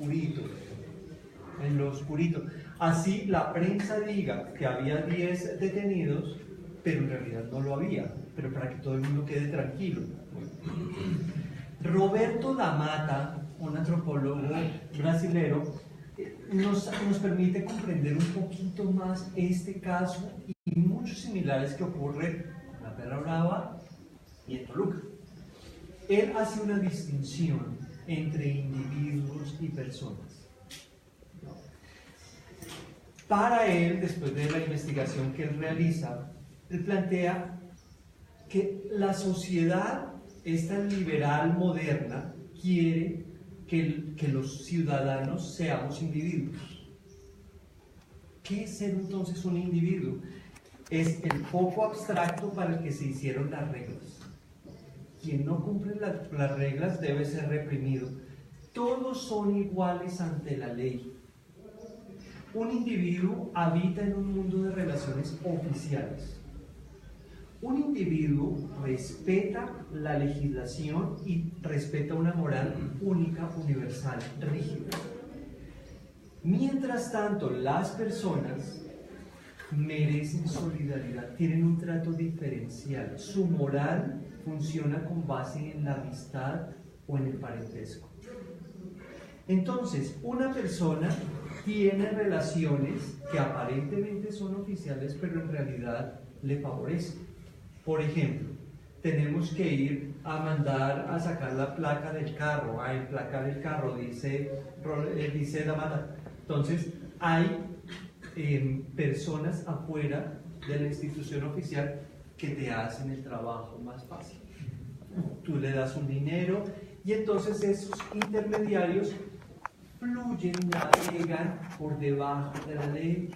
oscurito, en lo oscurito. Así la prensa diga que había 10 detenidos, pero en realidad no lo había, pero para que todo el mundo quede tranquilo. Roberto da Mata, un antropólogo brasilero, nos permite comprender un poquito más este caso y muchos similares que ocurren en la Perra Brava y en Toluca. Él hace una distinción entre individuos y personas. Para él, después de la investigación que él realiza, él plantea que la sociedad, esta liberal moderna, quiere que los ciudadanos seamos individuos. ¿Qué es ser entonces un individuo? Es el foco abstracto para el que se hicieron las reglas. Quien no cumple las reglas debe ser reprimido. Todos son iguales ante la ley. Un individuo habita en un mundo de relaciones oficiales. Un individuo respeta la legislación y respeta una moral única, universal, rígida. Mientras tanto, las personas merecen solidaridad, tienen un trato diferencial. Su moral funciona con base en la amistad o en el parentesco. Entonces, una persona tiene relaciones que aparentemente son oficiales, pero en realidad le favorecen. Por ejemplo, tenemos que ir a mandar a sacar la placa del carro, a emplacar el carro, dice la Mata. Entonces, hay personas afuera de la institución oficial que te hacen el trabajo más fácil. Tú le das un dinero y entonces esos intermediarios fluyen, navegan por debajo de la ley.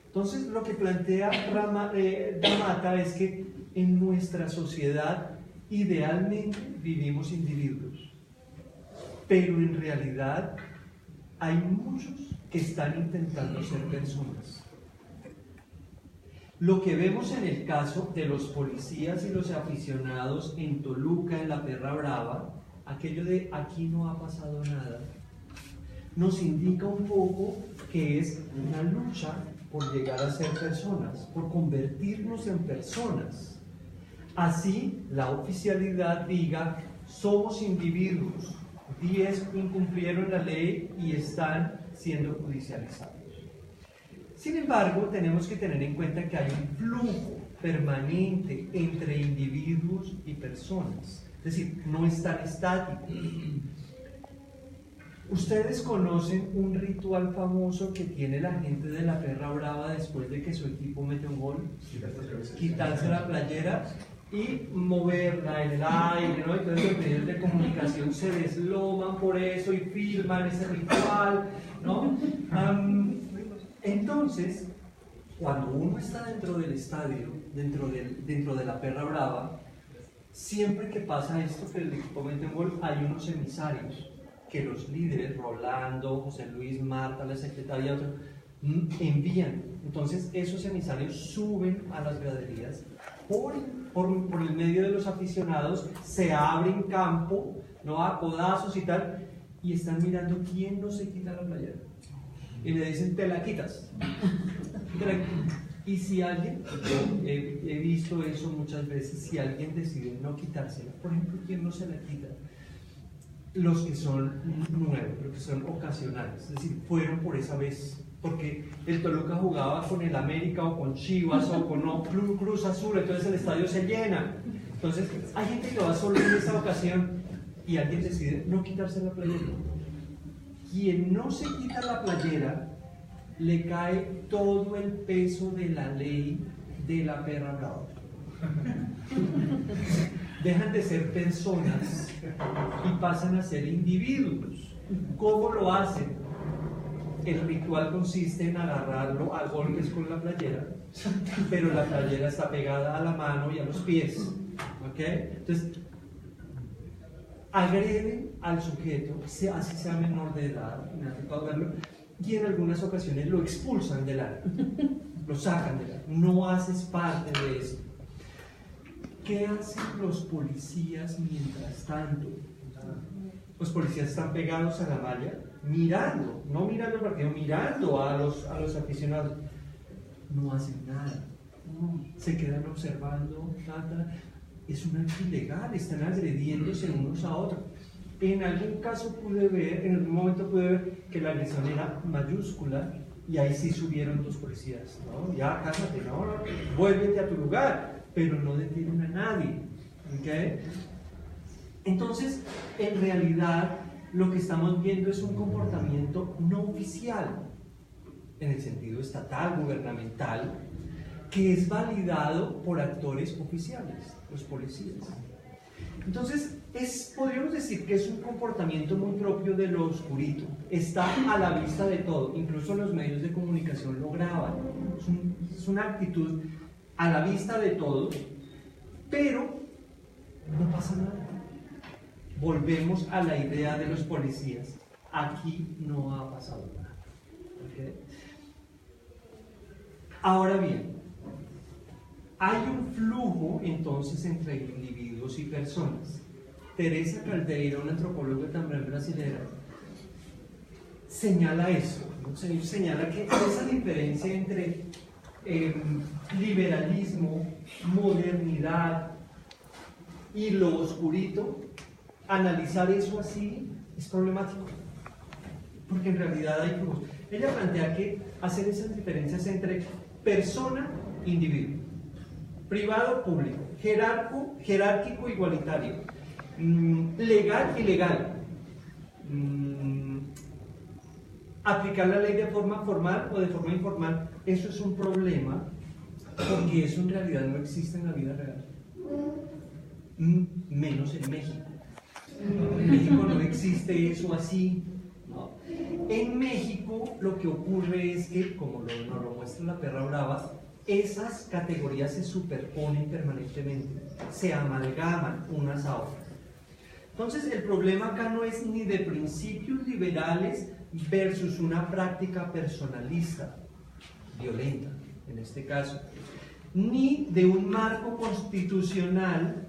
Entonces, lo que plantea da Mata es que en nuestra sociedad idealmente vivimos individuos, pero en realidad hay muchos que están intentando ser personas. Lo que vemos en el caso de los policías y los aficionados en Toluca, en la Perra Brava, aquello de aquí no ha pasado nada, nos indica un poco que es una lucha por llegar a ser personas, por convertirnos en personas. Así, la oficialidad diga, somos individuos, 10 incumplieron la ley y están siendo judicializados. Sin embargo, tenemos que tener en cuenta que hay un flujo permanente entre individuos y personas, es decir, no están estáticos. Ustedes conocen un ritual famoso que tiene la gente de la Perra Brava después de que su equipo mete un gol: quitarse la playera y moverla en el aire, ¿no? Entonces los medios de comunicación se desloman por eso y filman ese ritual, ¿no? Entonces, cuando uno está dentro del estadio, dentro de la Perra Brava, siempre que pasa esto, que el equipo mete un gol, hay unos emisarios que los líderes, Rolando, José Luis, Marta, la secretaria, envían. Entonces esos emisarios suben a las graderías por el medio de los aficionados, se abren campo, ¿no? A codazos y tal, y están mirando quién no se quita la playera. Y le dicen, te la quitas. Y si alguien, yo he visto eso muchas veces, si alguien decide no quitársela, por ejemplo, ¿quién no se la quita? Los que son nuevos, los que son ocasionales, es decir, fueron por esa vez, porque el Toluca jugaba con el América o con Chivas o con Cruz Azul, entonces el estadio se llena. Entonces hay gente que va solo en esa ocasión y alguien decide no quitarse la playera. Quien no se quita la playera, le cae todo el peso de la ley de la Perra Brava. Dejan de ser personas y pasan a ser individuos. ¿Cómo lo hacen? El ritual consiste en agarrarlo a golpes con la playera, pero la playera está pegada a la mano y a los pies. ¿Okay? Entonces, agreden al sujeto, así sea menor de edad, me ha tocado verlo, y en algunas ocasiones lo expulsan del área, lo sacan del área. No haces parte de esto. ¿Qué hacen los policías mientras tanto? los policías están pegados a la malla, mirando, no mirando el partido, mirando a los aficionados. No hacen nada, se quedan observando, es un acto ilegal, están agrediéndose unos a otros. En algún caso pude ver, en algún momento pude ver que la agresión era mayúscula y ahí sí subieron dos policías, ¿no? Ya, cásate, no, vuélvete a tu lugar, pero no detienen a nadie, ¿ok? Entonces, en realidad, lo que estamos viendo es un comportamiento no oficial, en el sentido estatal, gubernamental, que es validado por actores oficiales, los policías. Entonces, podríamos decir que es un comportamiento muy propio de lo oscurito. Está a la vista de todo, incluso los medios de comunicación lo graban. Es una actitud a la vista de todo, pero no pasa nada. Volvemos a la idea de los policías. Aquí no ha pasado nada. ¿Okay? Ahora bien, hay un flujo entonces entre individuos y personas. Teresa Caldeira, una antropóloga también brasileña, señala eso, ¿no? Señala que esa diferencia entre liberalismo, modernidad y lo oscurito, analizar eso así es problemático, porque en realidad hay flujos. Ella plantea que hacer esas diferencias entre persona e individuo, privado, público, jerárquico, igualitario, legal, ilegal, aplicar la ley de forma formal o de forma informal, eso es un problema, porque eso en realidad no existe en la vida real, menos en México. En México no existe eso así, ¿no? En México lo que ocurre es que, como nos lo muestra la perra brava, esas categorías se superponen permanentemente, se amalgaman unas a otras. Entonces el problema acá no es ni de principios liberales versus una práctica personalista, violenta en este caso, ni de un marco constitucional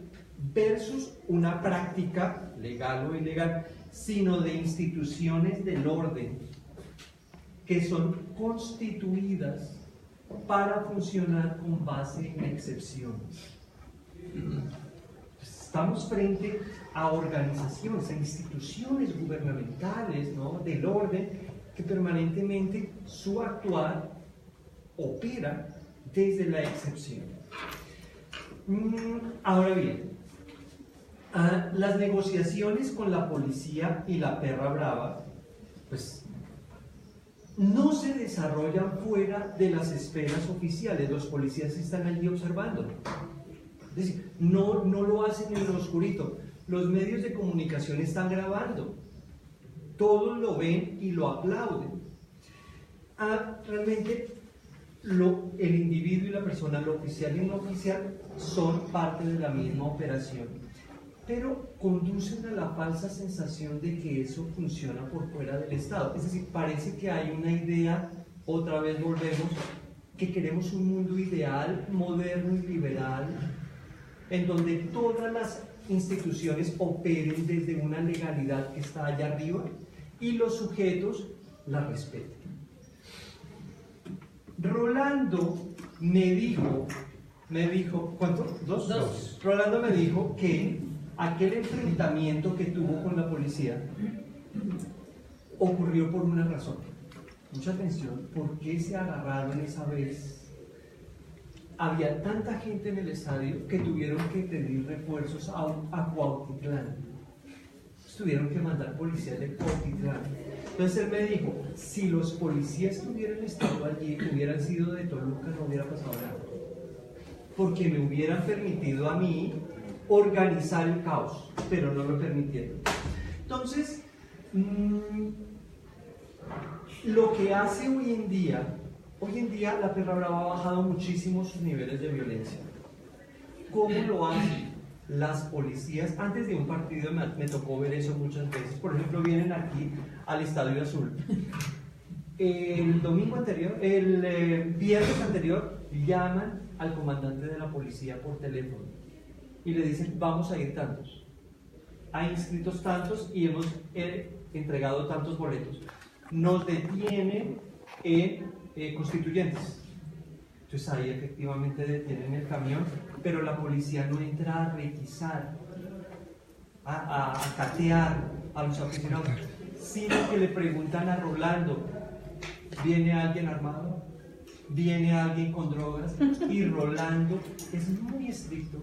versus una práctica legal o ilegal, sino de instituciones del orden que son constituidas para funcionar con base en excepciones. Estamos frente a organizaciones, a instituciones gubernamentales, ¿no?, del orden, que permanentemente su actuar opera desde la excepción. Ahora bien, las negociaciones con la policía y la perra brava, pues, no se desarrollan fuera de las esferas oficiales. Los policías están allí observando. Es decir, no lo hacen en lo oscurito. Los medios de comunicación están grabando. Todos lo ven y lo aplauden. Realmente, el individuo y la persona, lo oficial y no oficial, son parte de la misma operación, pero conducen a la falsa sensación de que eso funciona por fuera del Estado. Es decir, parece que hay una idea, otra vez volvemos, que queremos un mundo ideal, moderno y liberal, en donde todas las instituciones operen desde una legalidad que está allá arriba y los sujetos la respeten. Rolando me dijo, ¿cuánto? ¿Dos? Rolando me dijo que aquel enfrentamiento que tuvo con la policía ocurrió por una razón. Mucha atención, ¿por qué se agarraron esa vez? Había tanta gente en el estadio que tuvieron que pedir refuerzos a Cuautitlán. Tuvieron que mandar policías de Cuautitlán. Entonces él me dijo, si los policías que hubieran estado allí hubieran sido de Toluca, no hubiera pasado nada, porque me hubieran permitido a mí organizar el caos, pero no lo permitieron. Entonces, lo que hace hoy en día la perra brava ha bajado muchísimo sus niveles de violencia. ¿Cómo lo hacen? Las policías, antes de un partido me tocó ver eso muchas veces. Por ejemplo, vienen aquí al Estadio Azul. El viernes anterior, llaman al comandante de la policía por teléfono y le dicen, vamos a ir tantos. hay inscritos tantos y hemos entregado tantos boletos. Nos detienen en Constituyentes. Entonces ahí efectivamente detienen el camión, pero la policía no entra a requisar, a catear a los aficionados, sino que le preguntan a Rolando, ¿viene alguien armado? ¿Viene alguien con drogas? Y Rolando es muy estricto,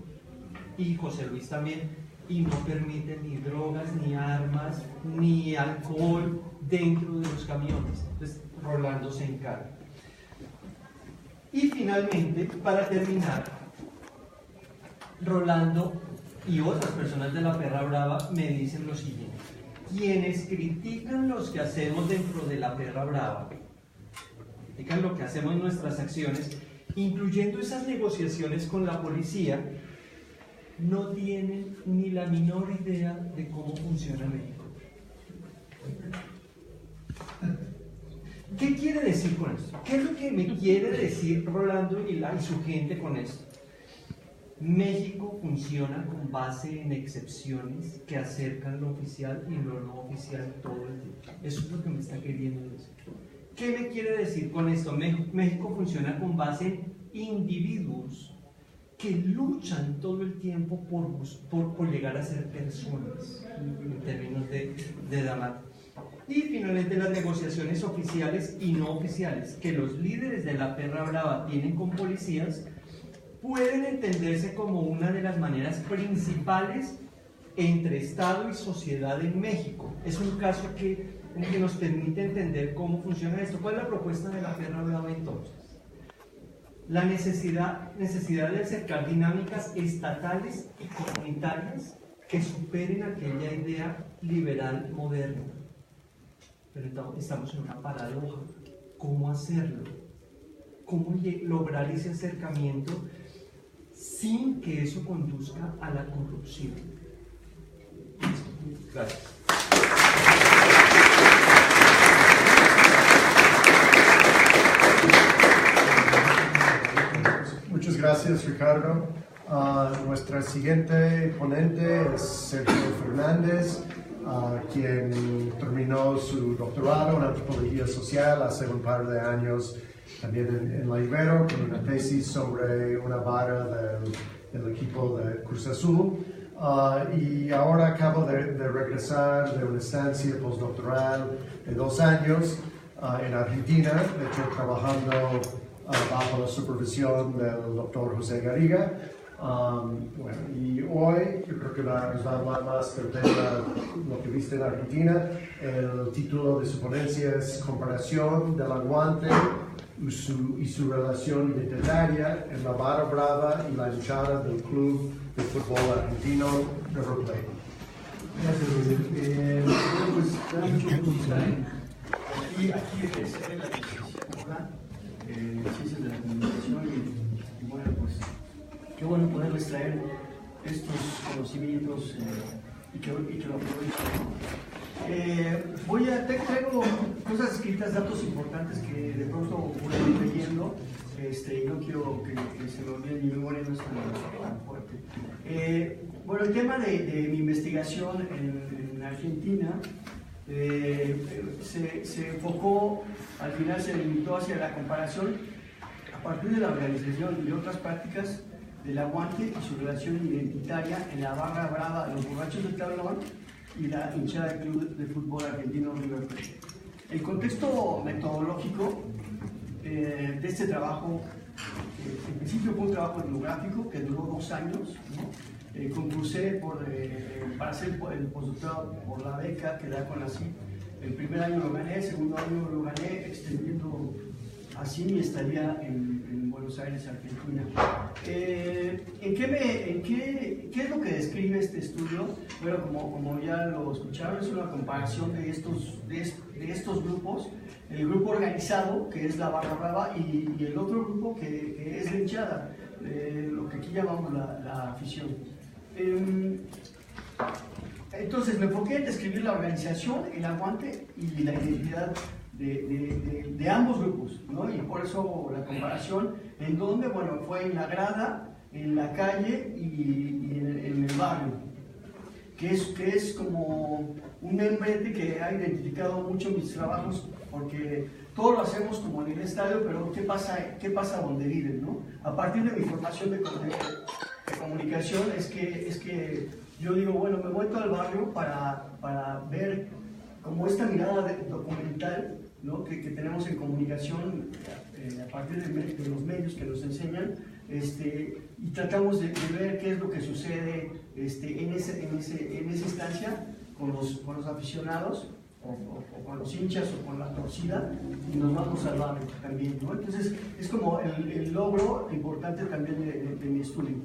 y José Luis también, y no permite ni drogas, ni armas, ni alcohol dentro de los camiones. Entonces Rolando se encarga. Y finalmente, para terminar, Rolando y otras personas de la Perra Brava me dicen lo siguiente: quienes critican los que hacemos dentro de la Perra Brava, critican lo que hacemos en nuestras acciones, incluyendo esas negociaciones con la policía, no tienen ni la menor idea de cómo funciona México. ¿Qué quiere decir con esto? ¿Qué es lo que me quiere decir Rolando y su gente con esto? México funciona con base en excepciones que acercan lo oficial y lo no oficial todo el tiempo. Eso es lo que me está queriendo decir. ¿Qué me quiere decir con esto? México funciona con base en individuos que luchan todo el tiempo por llegar a ser personas, en términos de Damat. Y finalmente las negociaciones oficiales y no oficiales que los líderes de la Perra Brava tienen con policías pueden entenderse como una de las maneras principales entre Estado y sociedad en México. Es un caso que nos permite entender cómo funciona esto. ¿Cuál es la propuesta de la Perra Brava entonces? La necesidad de acercar dinámicas estatales y comunitarias que superen aquella idea liberal moderna. Pero estamos en una paradoja. ¿Cómo hacerlo? ¿Cómo lograr ese acercamiento sin que eso conduzca a la corrupción? Gracias. Muchas gracias, Ricardo. Nuestra siguiente ponente es Sergio Fernández, quien terminó su doctorado en antropología social hace un par de años, también en la Ibero, con una tesis sobre una vara del equipo de Cruz Azul. Y ahora acabo de regresar de una estancia postdoctoral de 2 años en Argentina, de hecho trabajando bajo la supervisión del doctor José Garriga. Y hoy yo creo que nos va a hablar más del tema, lo que viste en Argentina. El título de su ponencia es Comparación del aguante y su relación identitaria en la Barra Brava y la hinchada del Club de Fútbol Argentino River Plate. Gracias, Rodrigo. Bueno, pues da mucho gusto estar aquí es la ciencias de la comunicación y bueno, pues qué bueno poderles traer estos conocimientos y que lo aprovechen. Traigo cosas escritas, datos importantes que de pronto voy a ir leyendo y no quiero que se me olvide, mi memoria no es tan fuerte. Bueno, el tema de mi investigación en Argentina se enfocó, al final se limitó hacia la comparación a partir de la organización y otras prácticas del aguante y su relación identitaria en la Barra Brava de los Borrachos del Tablón y la hinchada del Club de Fútbol Argentino River Plate. El contexto metodológico de este trabajo, en principio fue un trabajo etnográfico que duró 2 años, ¿no? Concursé para hacer el postdoctorado por la beca que da con CONACYT. El primer año lo gané, el segundo año lo gané, extendiendo así mi estadía en Buenos Aires, Argentina. ¿Qué es lo que describe este estudio? Bueno, como ya lo escucharon, es una comparación de estos grupos. El grupo organizado, que es la Barra Brava, y el otro grupo que es la hinchada, lo que aquí llamamos la afición. Entonces me enfoqué en describir la organización, el aguante y la identidad de ambos grupos, ¿no? Y por eso la comparación, en donde, bueno, fue en la grada, en la calle y en el barrio. que es como un membrete que ha identificado mucho mis trabajos, porque todo lo hacemos como en el estadio, pero ¿qué pasa donde viven, ¿no? A partir de mi formación de comunicación es que yo digo, bueno, me voy todo al barrio para ver como esta mirada documental, ¿no? que tenemos en comunicación a partir de los medios que nos enseñan, y tratamos de ver qué es lo que sucede en esa instancia con los aficionados o con los hinchas o con la torcida, y nos vamos al barrio también, ¿no? Entonces es como el logro importante también de mi estudio.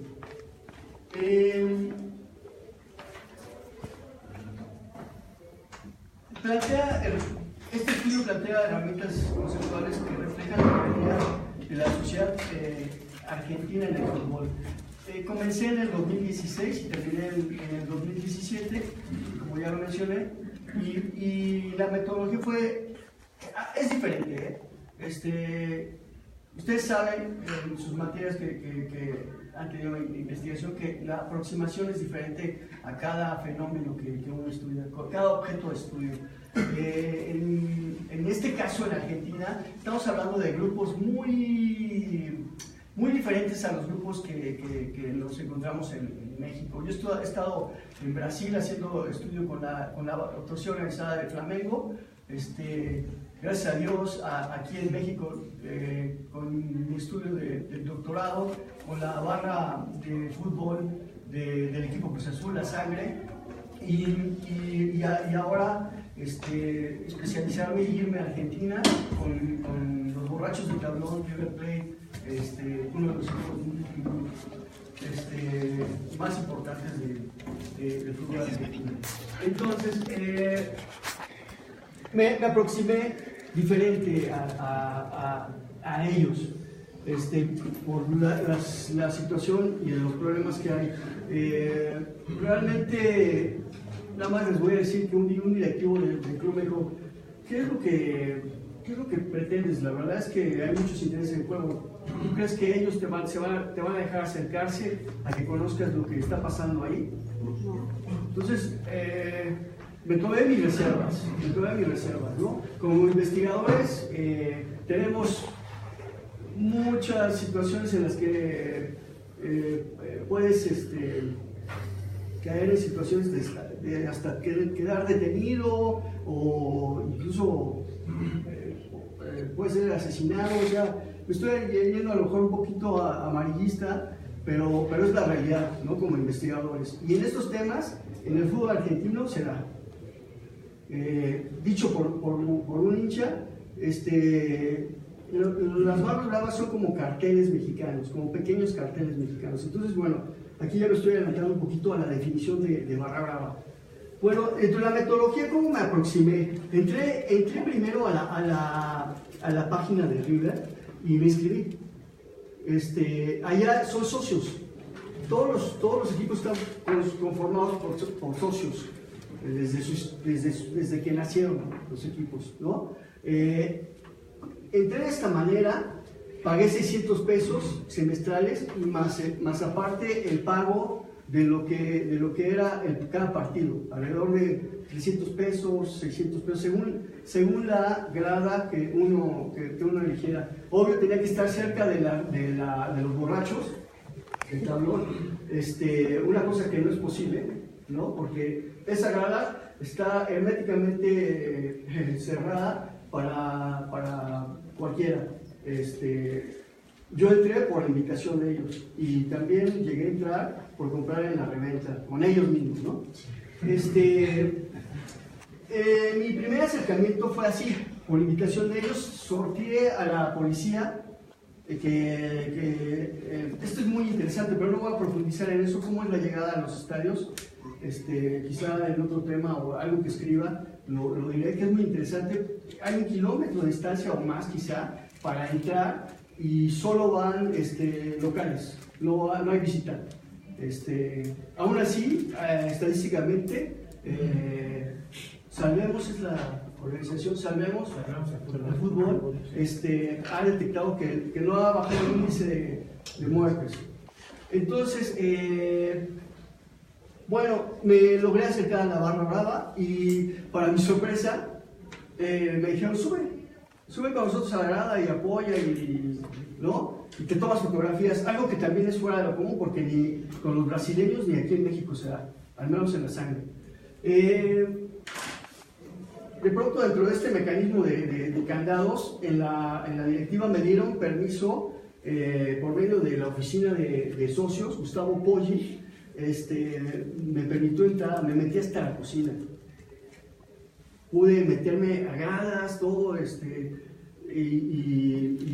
Este estudio plantea herramientas conceptuales que reflejan la realidad de la sociedad argentina en el fútbol. Comencé en el 2016 y terminé en el 2017, como ya lo mencioné, y la metodología es diferente. Ustedes saben en sus materias que han tenido investigación que la aproximación es diferente a cada fenómeno que uno estudia, cada objeto de estudio. En este caso, en Argentina, estamos hablando de grupos muy diferentes a los grupos que nos encontramos en México. Yo he estado en Brasil haciendo estudio con la torcida organizada de Flamengo. Gracias a Dios, aquí en México, con mi estudio del doctorado, con la barra de fútbol del equipo Cruz Azul, La Sangre, y ahora especializarme y irme a Argentina con los Borrachos de Tablón, River Plate, uno de los equipos más importantes del fútbol argentino. Entonces, me aproximé diferente a ellos, por la situación y los problemas que hay. Realmente, nada más les voy a decir que un directivo del club me dijo, ¿qué es lo que pretendes? La verdad es que hay muchos intereses en juego. ¿Tú crees que ellos te van a dejar acercarse a que conozcas lo que está pasando ahí? Entonces, me tomé mis reservas, ¿no? Como investigadores tenemos muchas situaciones en las que puedes caer en situaciones de hasta quedar detenido o incluso puede ser asesinado. O sea, me estoy yendo a lo mejor un poquito amarillista, pero es la realidad, ¿no? Como investigadores. Y en estos temas, en el fútbol argentino se da. Dicho por un hincha, las barras bravas son como carteles mexicanos, como pequeños carteles mexicanos. Entonces, bueno, aquí ya lo estoy adelantando un poquito a la definición de barra brava. Bueno, entre la metodología, ¿cómo me aproximé? Entré primero a la página de River y me inscribí. Allá son socios. Todos los equipos están conformados por socios. Desde que nacieron los equipos, ¿no? Entré de esta manera, pagué 600 pesos semestrales y más aparte el pago de lo que era cada partido, alrededor de 300 pesos, 600 pesos, según la grada que uno eligiera. Obvio, tenía que estar cerca de los Borrachos, el tablón, una cosa que no es posible, ¿no? Porque esa grada está herméticamente cerrada para cualquiera. Yo entré por la invitación de ellos y también llegué a entrar por comprar en la reventa, con ellos mismos, ¿no? Mi primer acercamiento fue así, por invitación de ellos, sorteé a la policía. Esto es muy interesante, pero no voy a profundizar en eso, cómo es la llegada a los estadios. Quizá en otro tema o algo que escriba lo diré, que es muy interesante. Hay 1 kilómetro de distancia o más quizá para entrar y solo van locales, no hay visita. Aún así, estadísticamente, Salvemos es la organización, Salvemos el fútbol, ha detectado que no ha bajado el índice de muertes. Entonces, Bueno, me logré acercar a la barra brava y para mi sorpresa me dijeron, sube con nosotros a la grada y apoya ¿no? Y te tomas fotografías, algo que también es fuera de lo común porque ni con los brasileños ni aquí en México se da, al menos en la sangre. De pronto dentro de este mecanismo de candados, en la directiva me dieron permiso por medio de la oficina de socios, Gustavo Poggi, me permitió entrar, me metí hasta la cocina. Pude meterme a gradas, todo, y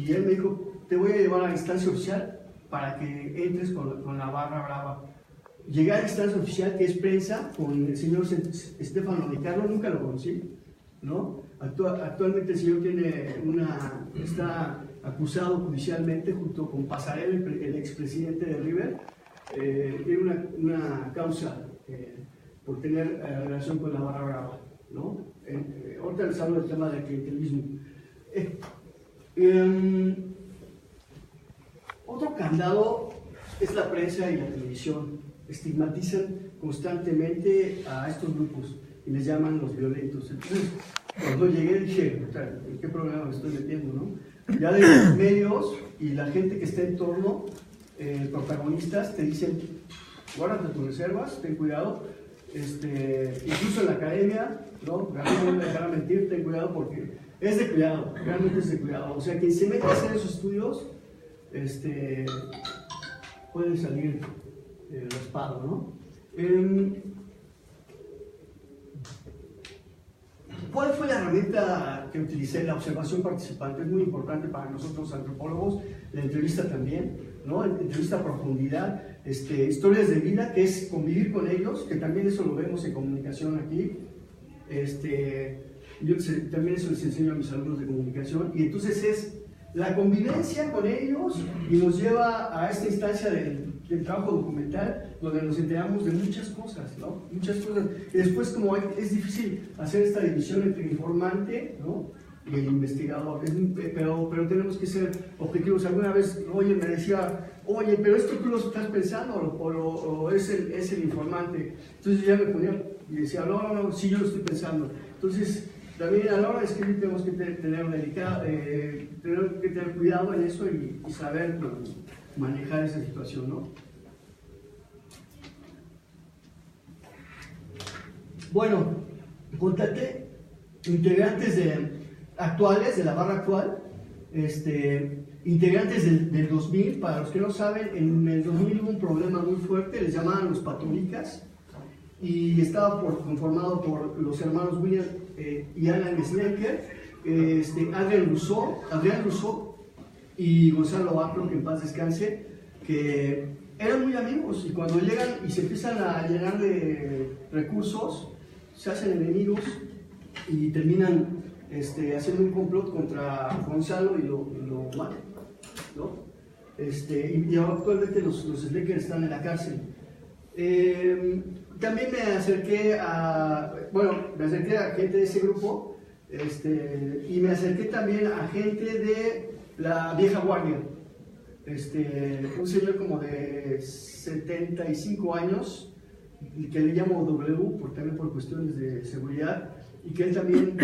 él me dijo, te voy a llevar a la instancia oficial para que entres con la barra brava. Llegué a la instancia oficial, que es prensa, con el señor Stefano Di Carlo, nunca lo conocí, ¿no? Actualmente el señor está acusado judicialmente junto con Pasarela, el expresidente de River. Tiene una causa por tener relación con la barra brava, ¿no? Ahorita les hablo del tema del clientelismo. Otro candado es la prensa y la televisión. Estigmatizan constantemente a estos grupos y les llaman los violentos. Entonces, cuando llegué dije, ¿en qué problema me estoy metiendo, no? Ya de los medios y la gente que está en torno, protagonistas, te dicen, guárdate tus reservas, ten cuidado. Incluso en la academia, ¿no? No me dejará mentir, ten cuidado porque es de cuidado, realmente es de cuidado. O sea, quien se mete a hacer esos estudios, puede salir raspado, ¿no? ¿Cuál fue la herramienta que utilicé? La observación participante es muy importante para nosotros antropólogos, la entrevista también, ¿no? Entrevista a profundidad, historias de vida, que es convivir con ellos, que también eso lo vemos en comunicación aquí. Yo también eso les enseño a mis alumnos de comunicación, y entonces es la convivencia con ellos y nos lleva a esta instancia del trabajo documental donde nos enteramos de muchas cosas, ¿no? Muchas cosas. Y después, como es difícil hacer esta división entre el informante, ¿no? Y el investigador, pero tenemos que ser objetivos. Alguna vez, oye, me decía, oye, pero esto tú lo estás pensando o es el informante. Entonces ya me ponía y decía, no, sí, yo lo estoy pensando. Entonces, también a la hora de escribir tenemos que tener cuidado en eso y saber manejar esa situación, ¿no? Bueno, contacté integrantes actuales, de la barra actual, integrantes del 2000. Para los que no saben, en el 2000 hubo un problema muy fuerte, les llamaban los Patolicas, y estaba conformado por los hermanos William y Alan Snecker, Adrián Rousseau y Gonzalo Baclo, que en paz descanse, que eran muy amigos, y cuando llegan y se empiezan a llenar de recursos, se hacen enemigos y terminan haciendo un complot contra Gonzalo y lo matan, ¿no? Y actualmente los Snecker están en la cárcel. También me acerqué a gente de ese grupo, y me acerqué también a gente de la vieja guardia, un señor como de 75 años, que le llamo W, también por cuestiones de seguridad, y que él también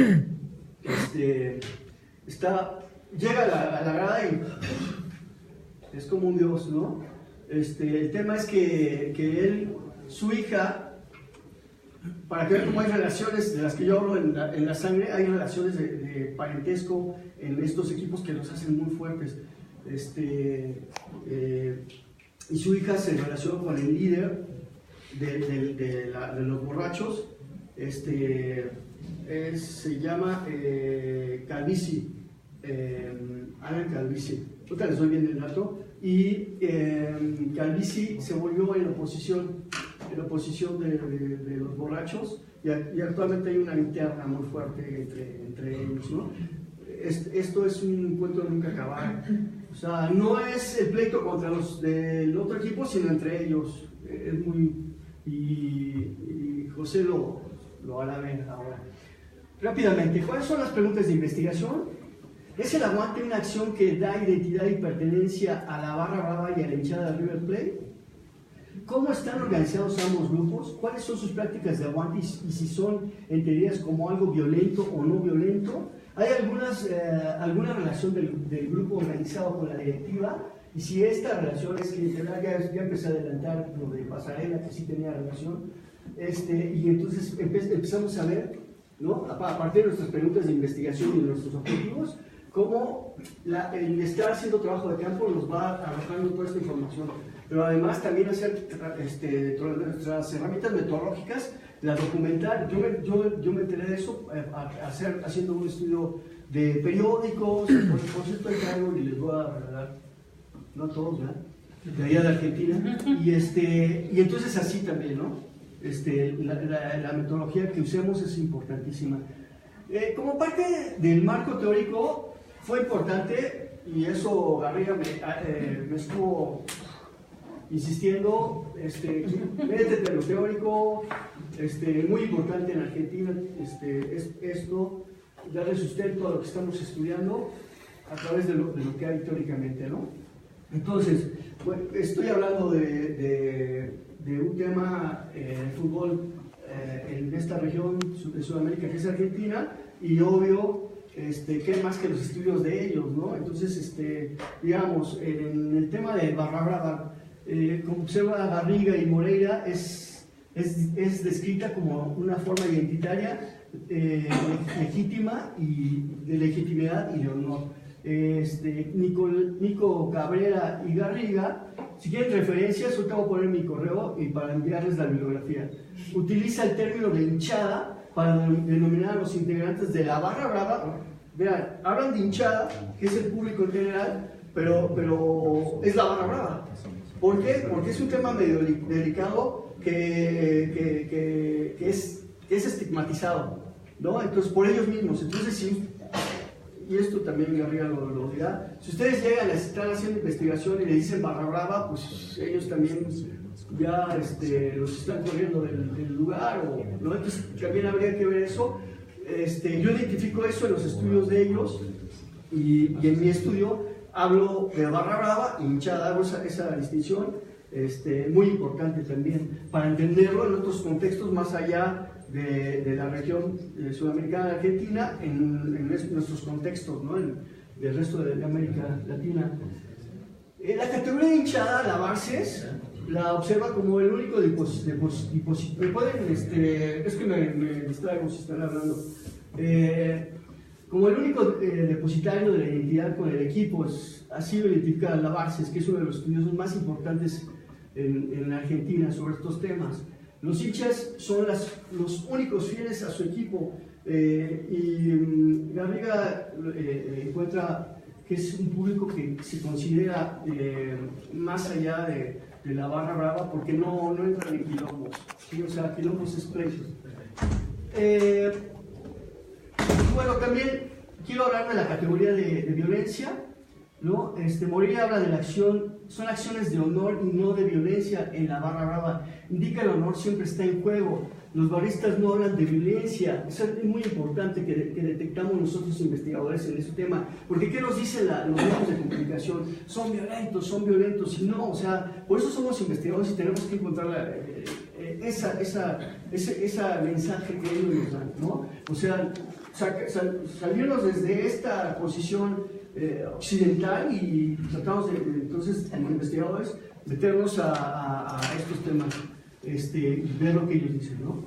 llega a la grada y es como un dios, ¿no? El tema es que su hija, para que vean cómo hay relaciones de las que yo hablo en la sangre, hay relaciones de parentesco en estos equipos que los hacen muy fuertes. Y su hija se relacionó con el líder de los borrachos, se llama Calvici, Alan Calvici. Ahorita les doy bien el dato. Y Calvici se volvió en oposición de los borrachos, y actualmente hay una interna muy fuerte entre ellos, ¿no? Esto es un cuento de nunca acabar. O sea, no es el pleito contra los del otro equipo, sino entre ellos. Es muy... Y José lo hará ver ahora. Rápidamente, ¿cuáles son las preguntas de investigación? ¿Es el aguante una acción que da identidad y pertenencia a la barra brava y a la hinchada de River Plate? ¿Cómo están organizados ambos grupos? ¿Cuáles son sus prácticas de aguante y si son entendidas como algo violento o no violento? ¿Hay alguna relación del grupo organizado con la directiva? Y si esta relación es clientelar, ya empecé a adelantar lo de Pasarela, que sí tenía relación, y entonces empezamos a ver, ¿no? A partir de nuestras preguntas de investigación y de nuestros objetivos, cómo el estar haciendo trabajo de campo nos va arrojando toda esta información. Pero además también hacer nuestras herramientas metodológicas, la documental. Yo me enteré de eso haciendo un estudio de periódicos. Por cierto, hay algo y les voy a regalar, no todos, ¿verdad? De allá de Argentina. Y entonces así también, ¿no? La metodología que usemos es importantísima. Como parte del marco teórico, fue importante, y eso Garriga me estuvo insistiendo, métete en lo teórico, muy importante en Argentina, es esto, darle sustento a lo que estamos estudiando a través de lo que hay teóricamente, ¿no? Entonces, bueno, estoy hablando de un tema de fútbol en esta región de Sudamérica que es Argentina, y obvio, ¿qué más que los estudios de ellos, ¿no? Entonces, digamos, en el tema de Barra Brava, como observa Garriga y Moreira, es descrita como una forma identitaria, legítima y de legitimidad y de honor. Nico Cabrera y Garriga, si quieren referencias, ahorita voy a poner mi correo y para enviarles la bibliografía. Utiliza el término de hinchada para denominar a los integrantes de la Barra Brava. Vean, hablan de hinchada, que es el público en general, pero es la Barra Brava. ¿Por qué? Porque es un tema medio delicado que es estigmatizado, ¿no? Entonces, por ellos mismos. Entonces, sí, y esto también Garriga lo dirá, si ustedes llegan a estar haciendo investigación y le dicen Barra Brava, pues ellos también ya los están corriendo del lugar, ¿no? Entonces también habría que ver eso. Yo identifico eso en los estudios de ellos, y en mi estudio hablo de Barra Brava y hinchada, hago esa distinción, muy importante también, para entenderlo en otros contextos más allá de la región sudamericana de Argentina, en nuestros contextos, ¿no? Del resto de América Latina. La categoría de hinchada, la Barces, la observa como el único depositario. ¿Me pueden, es que me distraigo si están hablando. Como el único depositario de la identidad con el equipo, así lo identifica la Barces, que es uno de los estudiosos más importantes en Argentina sobre estos temas. Los hinchas son los únicos fieles a su equipo, y Garriga encuentra que es un público que se considera más allá de la Barra Brava, porque no entran en quilombos, ¿sí? O sea, quilombos expresos. Bueno, también quiero hablar de la categoría de violencia, ¿no? Moreira habla de la acción, son acciones de honor y no de violencia en la Barra Brava. Indica el honor siempre está en juego. Los barristas no hablan de violencia. Eso es muy importante que detectamos nosotros investigadores en este tema. Porque ¿qué nos dicen los medios de comunicación? Son violentos, y no, o sea, por eso somos investigadores y tenemos que encontrar esa mensaje que ellos nos dan, ¿no? O sea, salirnos desde esta posición occidental y tratamos de, entonces, como investigadores, meternos a estos temas, y ver lo que ellos dicen, ¿no?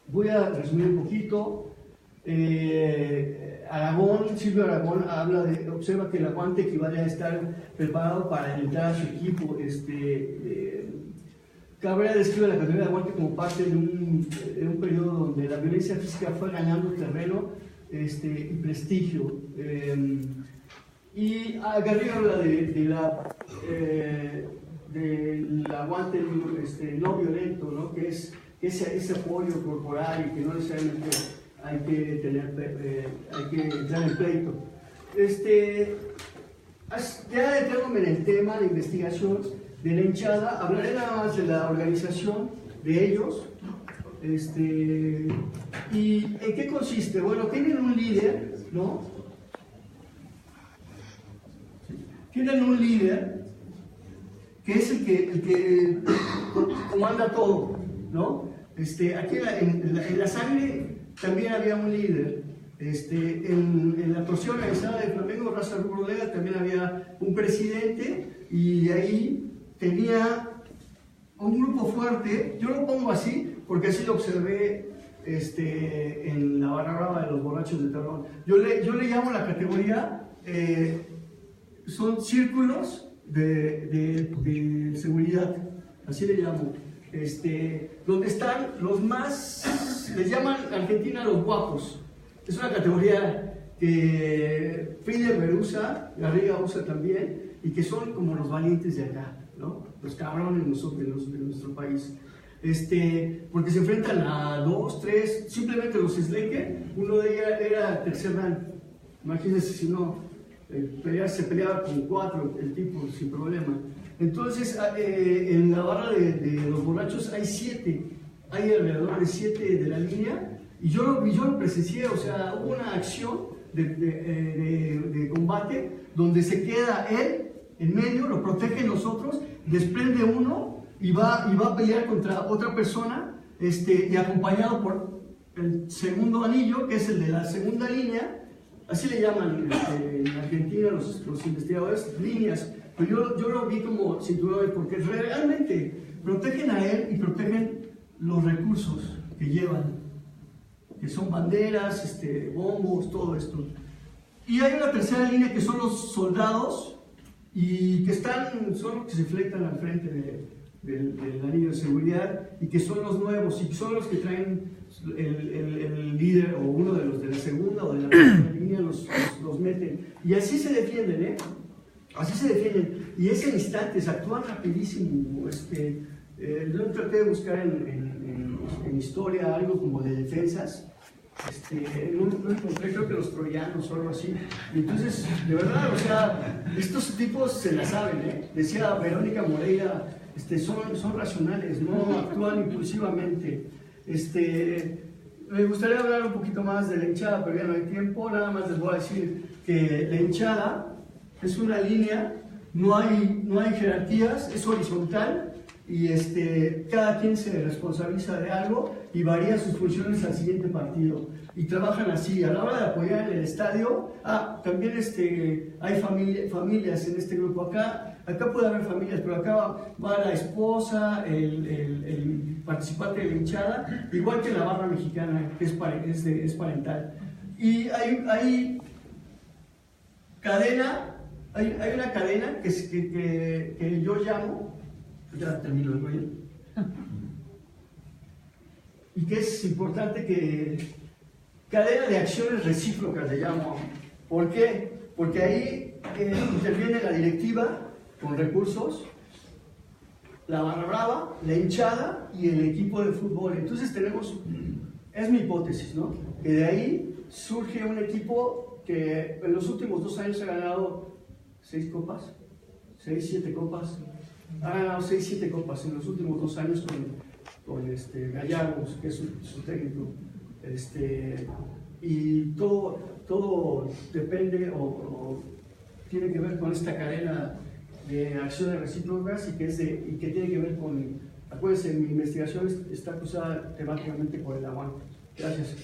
Voy a resumir un poquito. Silvio Aragón observa que el aguante equivale a estar preparado para alentar a su equipo. Cabrera describe la categoría de aguante como parte de un periodo donde la violencia física fue ganando terreno y prestigio. Y Garriga habla del aguante no violento, ¿no? Que es ese apoyo corporal y que no necesariamente hay que entrar en pleito. Ya entrándome en el tema de investigación de la hinchada, hablaré nada más de la organización de ellos. ¿Y en qué consiste? Bueno, tienen un líder, ¿no? Tienen un líder que es el que comanda todo, ¿no? Aquí en la sangre también había un líder. En la torsión organizada de Flamengo, Raza Rubro-Lega, también había un presidente y ahí tenía un grupo fuerte. Yo lo pongo así porque así lo observé en la barra brava de los borrachos de Torreón. Yo le llamo la categoría, son círculos de seguridad, así le llamo. Donde están los más, les llaman Argentina los guapos. Es una categoría que Friedberg usa, Garriga usa también, y que son como los valientes de acá, ¿no? Los cabrones de nuestro país. Porque se enfrentan a 2, 3, simplemente los Slaker, uno de ellos era tercer dan. Imagínense si no, se peleaba con 4 el tipo sin problema. Entonces, en la barra de los borrachos hay 7, hay alrededor de 7 de la línea, y yo lo presencié. O sea, hubo una acción de combate donde se queda él en medio, lo protege nosotros, desprende uno y va a pelear contra otra persona, y acompañado por el segundo anillo, que es el de la segunda línea. Así le llaman en Argentina los investigadores, líneas. Pero yo lo vi como cinturones porque realmente protegen a él y protegen los recursos que llevan, que son banderas, bombos, todo esto. Y hay una tercera línea que son los soldados y que son los que se fletan al frente del anillo de seguridad y que son los nuevos y son los que traen el líder o uno de los de la segunda o de la tercera línea los meten. Y así se defienden, ¿eh? Así se defienden, y es en instantes, actúan rapidísimo. Yo traté de buscar en historia algo como de defensas, no encontré, creo que los troyanos o algo así. Y entonces, de verdad, o sea, estos tipos se la saben, ¿eh? Decía Verónica Moreira, son racionales, no actúan impulsivamente. Me gustaría hablar un poquito más de la hinchada, pero ya no hay tiempo. Nada más les voy a decir que la hinchada es una línea, no hay jerarquías, es horizontal, y cada quien se responsabiliza de algo y varía sus funciones al siguiente partido. Y trabajan así. A la hora de apoyar en el estadio, también hay familias en este grupo. Acá puede haber familias, pero acá va la esposa, el participante de la hinchada, igual que en la barra mexicana, que es parental. Y hay cadena. Hay una cadena que yo llamo, ya termino el rollo, y que es importante cadena de acciones recíprocas le llamo. ¿Por qué? Porque ahí interviene la directiva con recursos, la barra brava, la hinchada y el equipo de fútbol. Entonces es mi hipótesis, ¿no? Que de ahí surge un equipo que en los últimos 2 años ha ganado 6 copas, 6, 7 copas, ha ganado 6, 7 copas en los últimos 2 años con Gallardo, que es su técnico. Y todo depende o tiene que ver con esta cadena de acciones recíprocas y que tiene que ver con, acuérdense, mi investigación está cruzada temáticamente por el aguante. Gracias.